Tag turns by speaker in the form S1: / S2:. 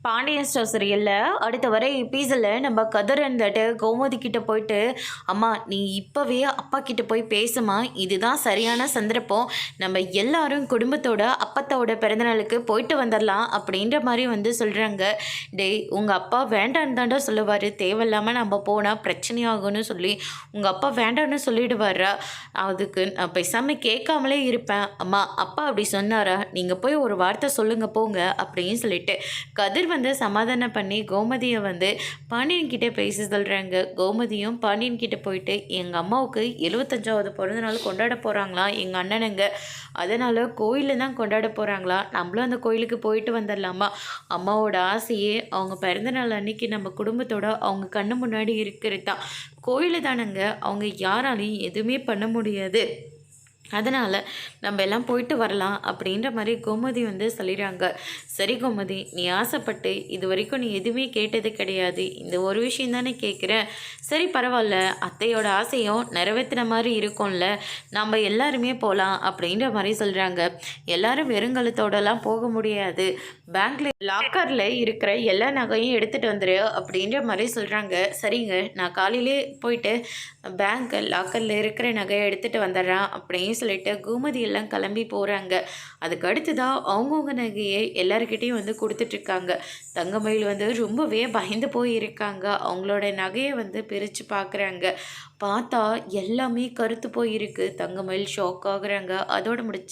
S1: Pandian store சீரியலில் அடுத்த வர எபிசோடில் நம்ம கதிர் இருந்துட்டு கோமதி கிட்ட போயிட்டு, அம்மா நீ இப்போவே அப்பா கிட்ட போய் பேசுமா, இதுதான் சரியான சந்தர்ப்பம், நம்ம எல்லாரும் குடும்பத்தோட அப்பத்தோட பிறந்தநாளுக்கு போயிட்டு வந்துடலாம் அப்படின்ற மாதிரி வந்து சொல்கிறாங்க. டேய் உங்கள் அப்பா வேண்டான்னு தாண்டா சொல்லுவார், தேவையில்லாமல் நம்ம போனால் பிரச்சனையாகும்னு சொல்லி உங்கள் அப்பா வேண்டான்னு சொல்லிடுவாரா, அதுக்கு நான் பேசாமல் கேட்காமலே இருப்பேன். அம்மா அப்பா அப்படி சொன்னாரா, நீங்கள் போய் ஒரு வார்த்தை சொல்லுங்க போங்க அப்படின்னு சொல்லிட்டு கதிர் வந்து சமாதானம் பண்ணி கோமதியை வந்து பாண்டியன் கிட்டே பேசி சொல்கிறாங்க. கோமதியும் பாண்டியன் கிட்டே போயிட்டு, எங்கள் அம்மாவுக்கு 75வது பிறந்தநாள் கொண்டாட போகிறாங்களாம் எங்கள் அண்ணனுங்க, அதனால் கோயிலில் தான் கொண்டாட போகிறாங்களா, நம்மளும் அந்த கோயிலுக்கு போயிட்டு வந்துடலாமா, அம்மாவோட ஆசையே அவங்க பிறந்தநாள் அன்னைக்கு நம்ம குடும்பத்தோட அவங்க கண்ணு முன்னாடி இருக்கிறது தான், கோயில் தானங்க, அவங்க யாராலையும் எதுவுமே பண்ண முடியாது, அதனால் நம்ம எல்லாம் போயிட்டு வரலாம் அப்படின்ற மாதிரி கோமதி வந்து சொல்லிடுறாங்க. சரி கோமதி, நீ ஆசைப்பட்டு இது வரைக்கும் நீ எதுவுமே கேட்டது கிடையாது, இந்த ஒரு விஷயம் தானே கேட்குற, சரி பரவாயில்ல, அத்தையோட ஆசையும் நிறைவேற்றின மாதிரி இருக்கும்ல, நம்ம எல்லாருமே போகலாம் அப்படின்ற மாதிரி சொல்கிறாங்க. எல்லாரும் வெறுங்கலத்தோடலாம் போக முடியாது, பேங்க்கில் லாக்கரில் இருக்கிற எல்லா நகையும் எடுத்துகிட்டு வந்துடு அப்படின்ற மாதிரி சொல்கிறாங்க. சரிங்க, நான் காலையிலே போயிட்டு பேங்க் லாக்கரில் இருக்கிற நகையை எடுத்துகிட்டு வந்துடுறான் அப்படின்னு சொல்லிட்டு கோமதி எல்லாம் கிளம்பி போகிறாங்க. அதுக்கு அடுத்ததான் அவங்கவுங்க நகையை எல்லாருக்கிட்டையும் வந்து கொடுத்துட்ருக்காங்க. தங்கமயில் வந்து ரொம்பவே பயந்து போயிருக்காங்க. அவங்களோட நகையை வந்து பிரித்து பார்க்குறாங்க. பார்த்தா எல்லாமே கருத்து போயிருக்கு. தங்கமயில் ஷாக் ஆகுறாங்க. அதோடு முடிச்சு